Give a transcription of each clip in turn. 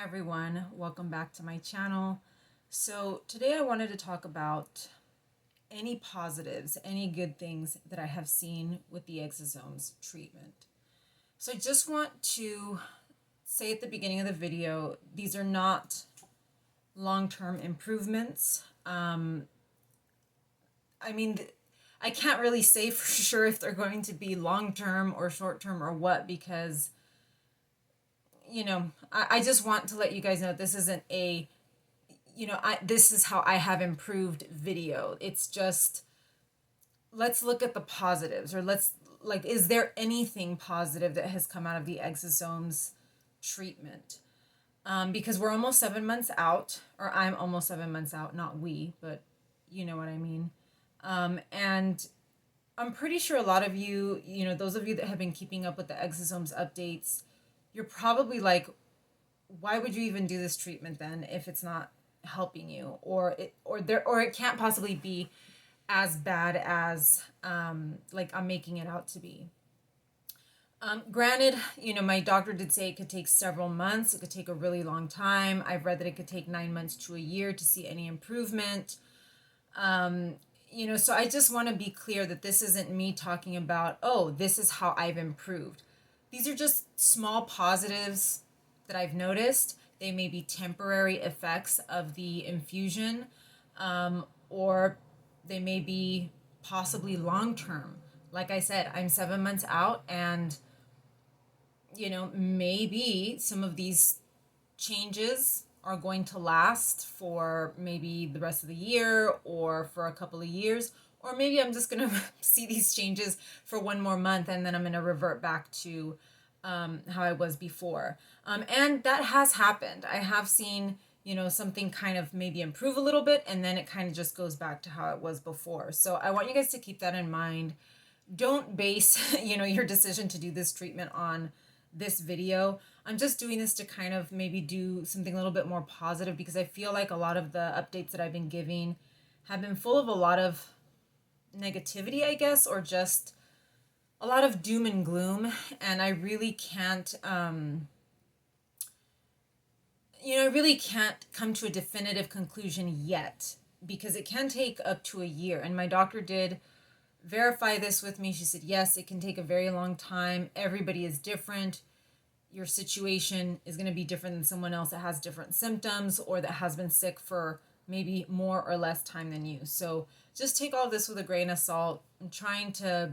Hi everyone, welcome back to my channel. So today I wanted to talk about any positives, any good things that I have seen with the exosomes treatment. So I just want to say at the beginning of the video, these are not long-term improvements. I mean, I can't really say for sure if they're going to be long-term or short-term or what, because I just want to let you guys know this isn't a this is how I have improved video. It's just, let's look at the positives, or is there anything positive that has come out of the exosomes treatment? Because we're almost 7 months out, or I'm almost 7 months out, not we, but you know what I mean. And I'm pretty sure a lot of you, those of you that have been keeping up with the exosomes updates, you're probably like, why would you even do this treatment then if it's not helping you, or it can't possibly be as bad as like I'm making it out to be. Granted, my doctor did say it could take several months. It could take a really long time. I've read that it could take 9 months to a year to see any improvement. So I just want to be clear that this isn't me talking about, oh, this is how I've improved. These are just small positives that I've noticed. They may be temporary effects of the infusion, or they may be possibly long term. Like I said, I'm 7 months out, and maybe some of these changes are going to last for maybe the rest of the year or for a couple of years, or maybe I'm just going to see these changes for one more month and then I'm going to revert back to how I was before. And that has happened. I have seen, something kind of maybe improve a little bit, and then it kind of just goes back to how it was before. So I want you guys to keep that in mind. Don't base, your decision to do this treatment on this video. I'm just doing this to kind of maybe do something a little bit more positive, because I feel like a lot of the updates that I've been giving have been full of a lot of negativity, I guess, or just a lot of doom and gloom. And I really can't, I really can't come to a definitive conclusion yet, because it can take up to a year. And my doctor did verify this with me. She said, yes, it can take a very long time. Everybody is different. Your situation is going to be different than someone else that has different symptoms or that has been sick for maybe more or less time than you. So just take all this with a grain of salt. I'm trying to,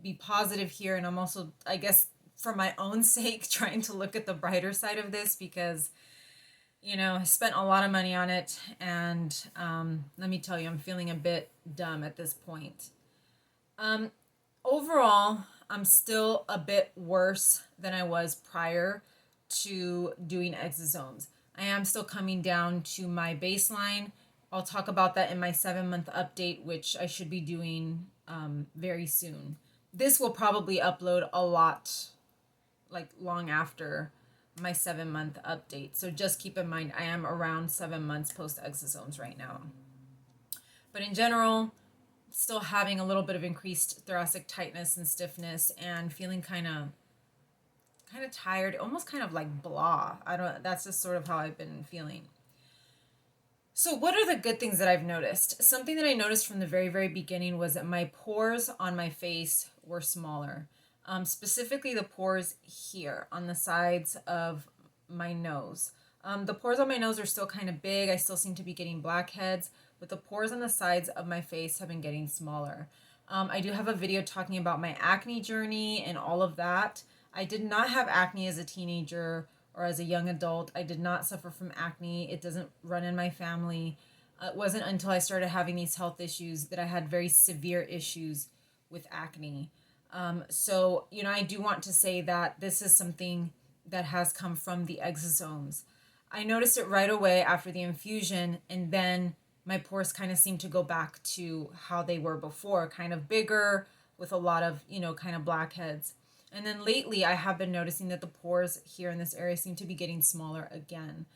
be positive here. And I'm also, I guess, for my own sake, trying to look at the brighter side of this, because, I spent a lot of money on it. And let me tell you, I'm feeling a bit dumb at this point. Overall, I'm still a bit worse than I was prior to doing exosomes. I am still coming down to my baseline. I'll talk about that in my 7-month update, which I should be doing very soon. This will probably upload a lot, like long after my 7-month update. So just keep in mind, I am around 7 months post exosomes right now. But in general, still having a little bit of increased thoracic tightness and stiffness, and feeling kind of tired, almost kind of like blah. That's just sort of how I've been feeling. So what are the good things that I've noticed? Something that I noticed from the very, very beginning was that my pores on my face were smaller. Specifically the pores here on the sides of my nose. The pores on my nose are still kind of big. I still seem to be getting blackheads, but the pores on the sides of my face have been getting smaller. I do have a video talking about my acne journey and all of that. I did not have acne as a teenager or as a young adult. I did not suffer from acne. It doesn't run in my family. It wasn't until I started having these health issues that I had very severe issues with acne. So, I do want to say that this is something that has come from the exosomes. I noticed it right away after the infusion, and then my pores kind of seemed to go back to how they were before, kind of bigger with a lot of, kind of blackheads. And then lately I have been noticing that the pores here in this area seem to be getting smaller again.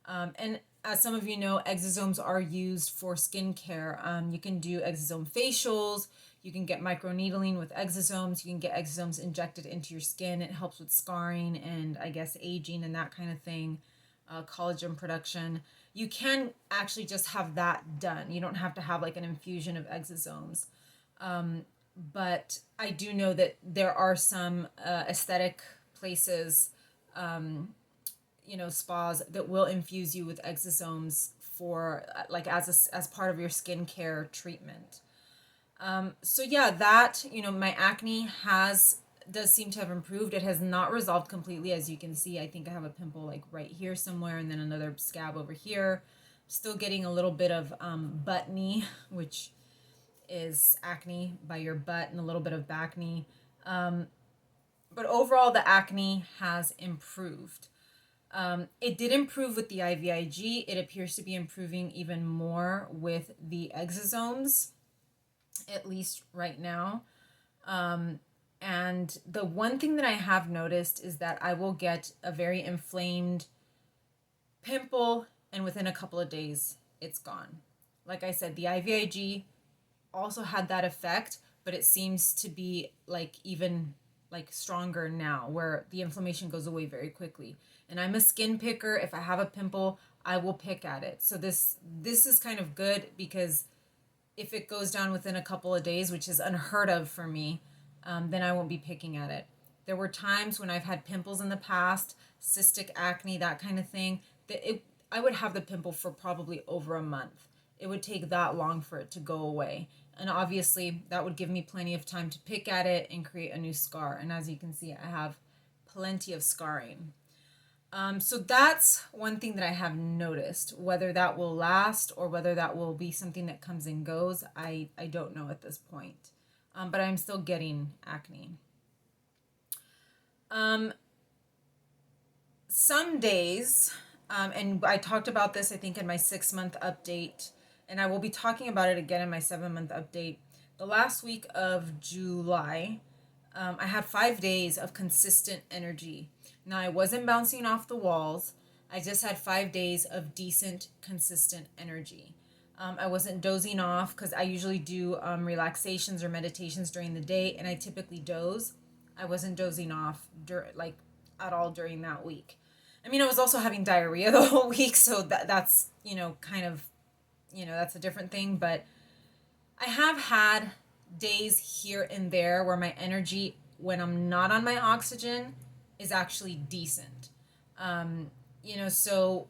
And as some of you know, exosomes are used for skincare. You can do exosome facials. You can get microneedling with exosomes. You can get exosomes injected into your skin. It helps with scarring and I guess aging and that kind of thing. collagen production. You can actually just have that done. You don't have to have like an infusion of exosomes. But I do know that there are some aesthetic places, spas that will infuse you with exosomes for like as part of your skincare treatment. So yeah, that, my acne does seem to have improved. It has not resolved completely, as you can see. I think I have a pimple like right here somewhere, and then another scab over here. Still getting a little bit of butt knee, which is acne by your butt, and a little bit of back knee. But overall, the acne has improved. It did improve with the IVIG. It appears to be improving even more with the exosomes, at least right now. And the one thing that I have noticed is that I will get a very inflamed pimple, and within a couple of days, it's gone. Like I said, the IVIG also had that effect, but it seems to be like even like stronger now, where the inflammation goes away very quickly. And I'm a skin picker. If I have a pimple, I will pick at it. So this is kind of good, because if it goes down within a couple of days, which is unheard of for me, then I won't be picking at it. There were times when I've had pimples in the past, cystic acne, that kind of thing, I would have the pimple for probably over a month. It would take that long for it to go away. And obviously, that would give me plenty of time to pick at it and create a new scar. And as you can see, I have plenty of scarring. So that's one thing that I have noticed. Whether that will last or whether that will be something that comes and goes, I don't know at this point. But I'm still getting acne. Some days, and I talked about this, I think, in my 6-month update, and I will be talking about it again in my 7-month update. The last week of July, I had 5 days of consistent energy. Now, I wasn't bouncing off the walls. I just had 5 days of decent, consistent energy. I wasn't dozing off, because I usually do relaxations or meditations during the day, and I typically doze. I wasn't dozing off at all during that week. I mean, I was also having diarrhea the whole week, so that's kind of that's a different thing. But I have had days here and there where my energy, when I'm not on my oxygen, is actually decent. So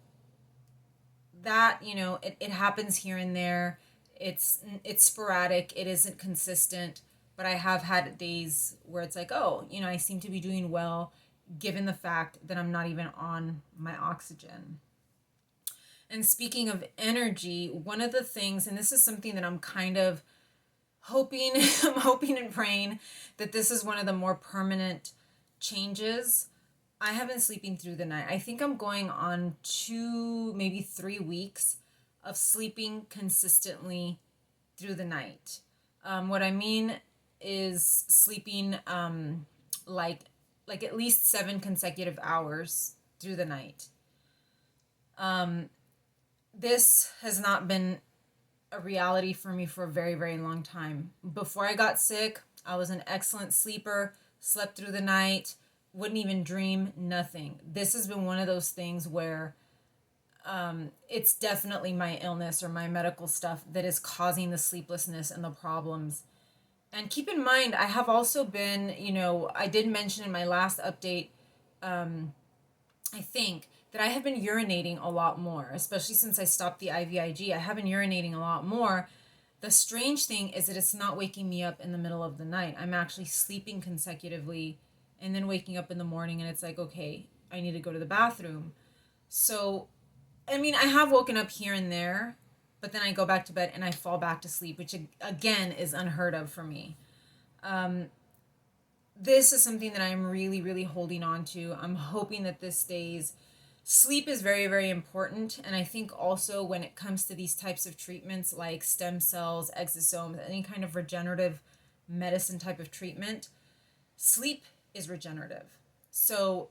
that, it happens here and there. It's sporadic. It isn't consistent. But I have had days where it's like, oh, I seem to be doing well, given the fact that I'm not even on my oxygen. And speaking of energy, one of the things, and this is something that I'm kind of hoping, I'm hoping and praying that this is one of the more permanent changes. I have been sleeping through the night. I think I'm going on 2, maybe 3 weeks of sleeping consistently through the night. What I mean is sleeping like at least 7 consecutive hours through the night. This has not been a reality for me for a very, very long time. Before I got sick, I was an excellent sleeper, slept through the night, wouldn't even dream, nothing. This has been one of those things where it's definitely my illness or my medical stuff that is causing the sleeplessness and the problems. And keep in mind, I have also been, I did mention in my last update, I think, that I have been urinating a lot more, especially since I stopped the IVIG. I have been urinating a lot more. The strange thing is that it's not waking me up in the middle of the night. I'm actually sleeping consecutively and then waking up in the morning, and it's like, okay, I need to go to the bathroom. So, I mean, I have woken up here and there, but then I go back to bed and I fall back to sleep, which again is unheard of for me. This is something that I'm really, really holding on to. I'm hoping that this stays. Sleep is very, very important. And I think also when it comes to these types of treatments like stem cells, exosomes, any kind of regenerative medicine type of treatment, sleep is regenerative. So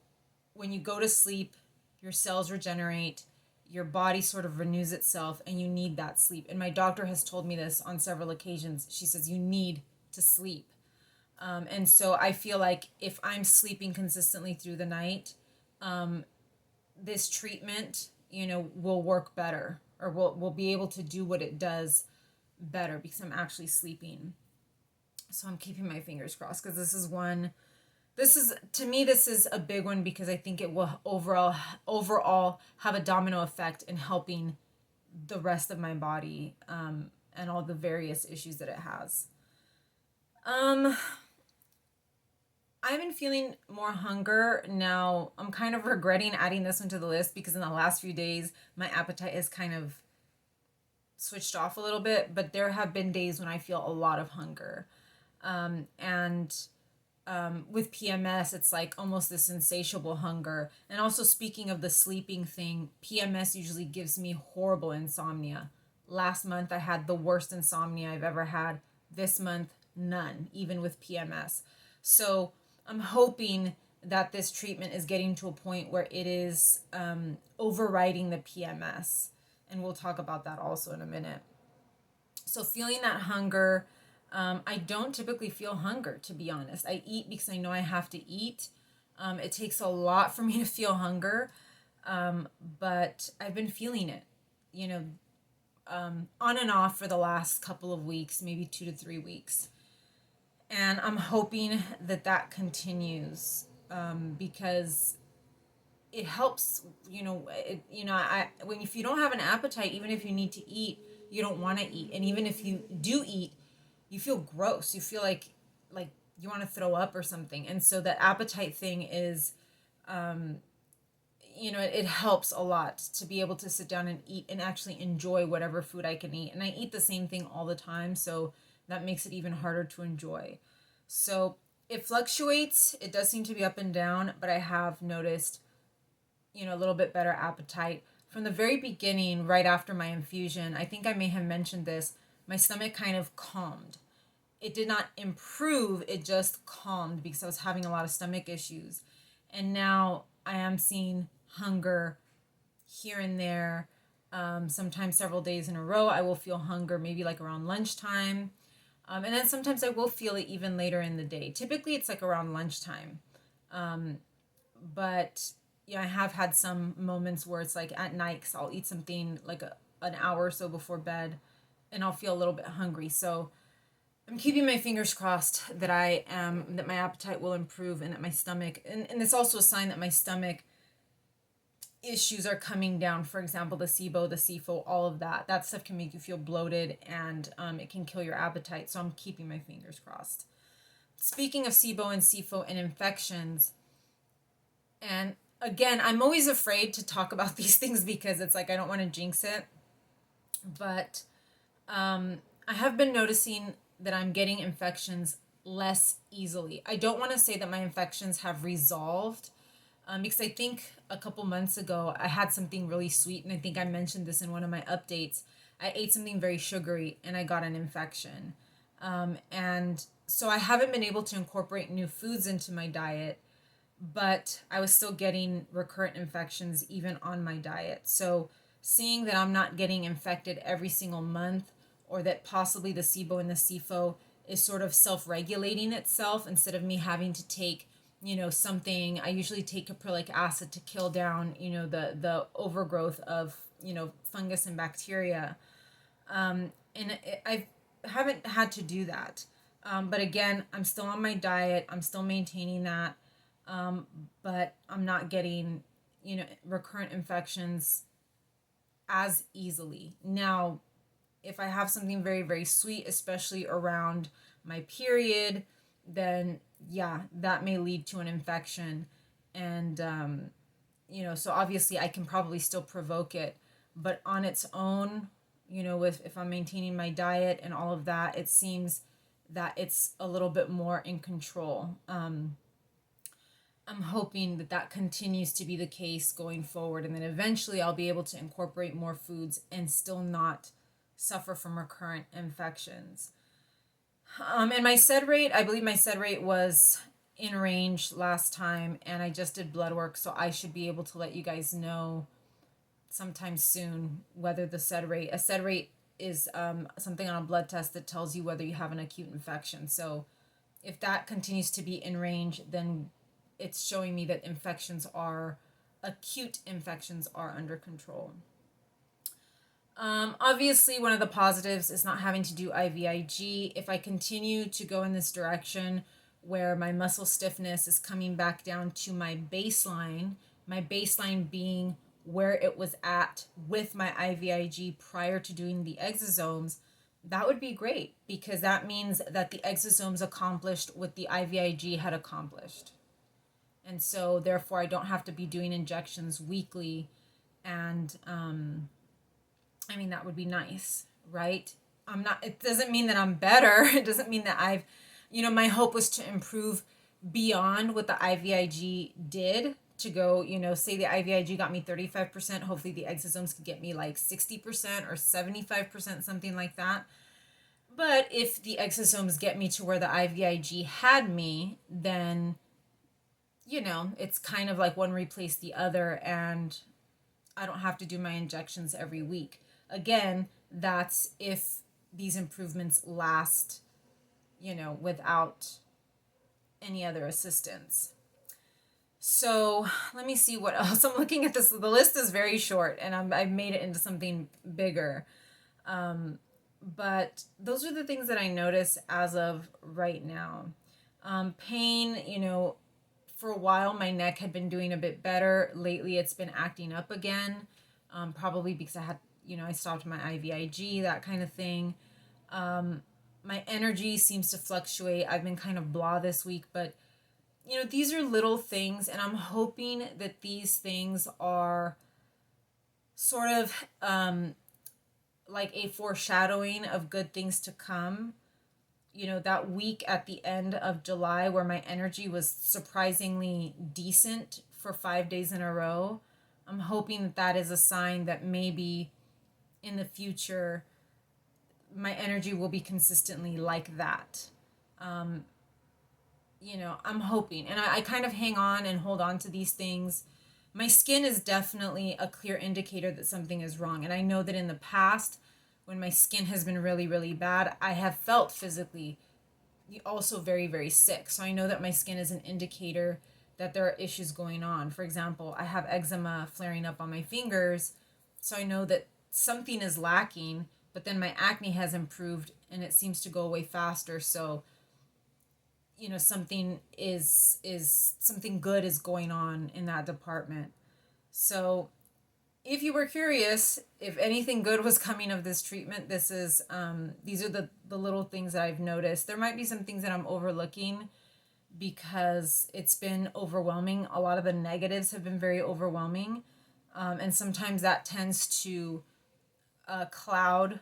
when you go to sleep, your cells regenerate, your body sort of renews itself, and you need that sleep. And my doctor has told me this on several occasions. She says, you need to sleep. And so I feel like if I'm sleeping consistently through the night, this treatment, will work better, or will be able to do what it does better because I'm actually sleeping. So I'm keeping my fingers crossed, because this is a big one, because I think it will overall have a domino effect in helping the rest of my body, and all the various issues that it has. Um, I've been feeling more hunger now. I'm kind of regretting adding this one to the list, because in the last few days, my appetite has kind of switched off a little bit, but there have been days when I feel a lot of hunger. And with PMS, it's like almost this insatiable hunger. And also, speaking of the sleeping thing, PMS usually gives me horrible insomnia. Last month, I had the worst insomnia I've ever had. This month, none, even with PMS. So I'm hoping that this treatment is getting to a point where it is overriding the PMS. And we'll talk about that also in a minute. So, feeling that hunger, I don't typically feel hunger, to be honest. I eat because I know I have to eat. It takes a lot for me to feel hunger, but I've been feeling it, you know, on and off for the last couple of weeks, maybe 2 to 3 weeks. And I'm hoping that that continues, because it helps. When, if you don't have an appetite, even if you need to eat, you don't want to eat, and even if you do eat, you feel gross. You feel like you want to throw up or something. And so that appetite thing is, it helps a lot to be able to sit down and eat and actually enjoy whatever food I can eat. And I eat the same thing all the time, so that makes it even harder to enjoy. So it fluctuates. It does seem to be up and down, but I have noticed, a little bit better appetite. From the very beginning, right after my infusion, I think I may have mentioned this, my stomach kind of calmed. It did not improve, it just calmed, because I was having a lot of stomach issues. And now I am seeing hunger here and there. Sometimes several days in a row, I will feel hunger, maybe like around lunchtime. And then sometimes I will feel it even later in the day. Typically, it's like around lunchtime. But yeah, I have had some moments where it's like at night, because I'll eat something like an hour or so before bed, and I'll feel a little bit hungry. So I'm keeping my fingers crossed that my appetite will improve, and that my stomach, and it's also a sign that my stomach issues are coming down. For example, the SIBO, the SIFO, all of that stuff can make you feel bloated, and it can kill your appetite. So I'm keeping my fingers crossed. Speaking of SIBO and SIFO and infections, and again, I'm always afraid to talk about these things, because it's like I don't want to jinx it. But I have been noticing that I'm getting infections less easily. I don't want to say that my infections have resolved, because I think a couple months ago I had something really sweet, and I think I mentioned this in one of my updates. I ate something very sugary and I got an infection. And so I haven't been able to incorporate new foods into my diet, but I was still getting recurrent infections even on my diet. So seeing that I'm not getting infected every single month, or that possibly the SIBO and the SIFO is sort of self-regulating itself, instead of me having to take, something. I usually take caprylic acid to kill down, the overgrowth of, fungus and bacteria. I haven't had to do that. But again, I'm still on my diet. I'm still maintaining that. But I'm not getting, recurrent infections as easily. Now, if I have something very, very sweet, especially around my period, then yeah, that may lead to an infection. And, so obviously I can probably still provoke it, but on its own, if I'm maintaining my diet and all of that, it seems that it's a little bit more in control. I'm hoping that that continues to be the case going forward, and then eventually I'll be able to incorporate more foods and still not suffer from recurrent infections. And my sed rate, I believe my sed rate was in range last time, and I just did blood work, so I should be able to let you guys know sometime soon whether a sed rate is something on a blood test that tells you whether you have an acute infection. So if that continues to be in range, then it's showing me that infections are acute infections are under control. Obviously, one of the positives is not having to do IVIG. If I continue to go in this direction where my muscle stiffness is coming back down to my baseline being where it was at with my IVIG prior to doing the exosomes, that would be great, because that means that the exosomes accomplished what the IVIG had accomplished. And so therefore I don't have to be doing injections weekly. And I mean, that would be nice, right? It doesn't mean that I'm better. It doesn't mean that my hope was to improve beyond what the IVIG did, to go, say the IVIG got me 35%. Hopefully the exosomes could get me like 60% or 75%, something like that. But if the exosomes get me to where the IVIG had me, then, it's kind of like one replaced the other, and I don't have to do my injections every week. Again, that's if these improvements last, without any other assistance. So let me see what else. I'm looking at this. The list is very short, and I've made it into something bigger. But those are the things that I notice as of right now. Pain, for a while my neck had been doing a bit better. Lately it's been acting up again, probably because I stopped my IVIG, that kind of thing. My energy seems to fluctuate. I've been kind of blah this week, but these are little things, and I'm hoping that these things are sort of like a foreshadowing of good things to come. That week at the end of July where my energy was surprisingly decent for 5 days in a row, I'm hoping that that is a sign that maybe in the future my energy will be consistently like that. I'm hoping. And I kind of hang on and hold on to these things. My skin is definitely a clear indicator that something is wrong. And I know that in the past, when my skin has been really, really bad, I have felt physically also very, very sick. So I know that my skin is an indicator that there are issues going on. For example, I have eczema flaring up on my fingers. So I know that something is lacking, but then my acne has improved and it seems to go away faster. So something good is going on in that department. So if you were curious if anything good was coming of this treatment, these are the little things that I've noticed. There might be some things that I'm overlooking because it's been overwhelming. A lot of the negatives have been very overwhelming, and sometimes that tends to cloud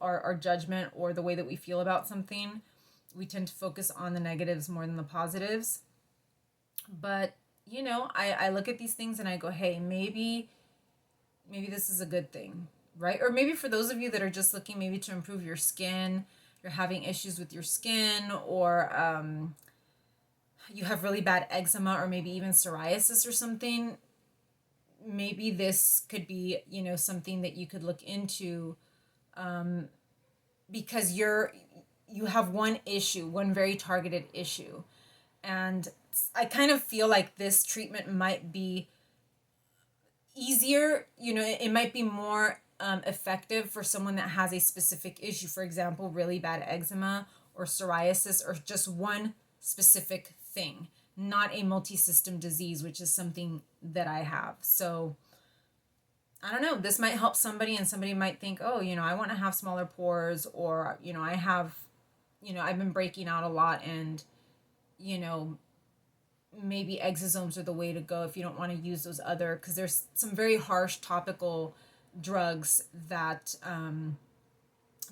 our judgment or the way that we feel about something. We tend to focus on the negatives more than the positives. But, I look at these things and I go, hey, maybe this is a good thing, right? Or maybe for those of you that are just looking maybe to improve your skin, you're having issues with your skin, or you have really bad eczema or maybe even psoriasis or something, maybe this could be, something that you could look into, because you have one issue, one very targeted issue. And I kind of feel like this treatment might be easier, it might be more effective for someone that has a specific issue. For example, really bad eczema or psoriasis, or just one specific thing, not a multi-system disease, which is something that I have. So I don't know, this might help somebody, and somebody might think, oh, I want to have smaller pores, or, I have, I've been breaking out a lot, and, maybe exosomes are the way to go if you don't want to use those other, because there's some very harsh topical drugs that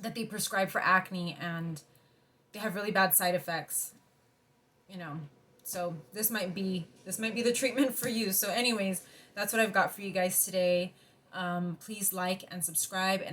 that they prescribe for acne, and they have really bad side effects, so this might be the treatment for you. So anyways, that's what I've got for you guys today. Please like and subscribe, and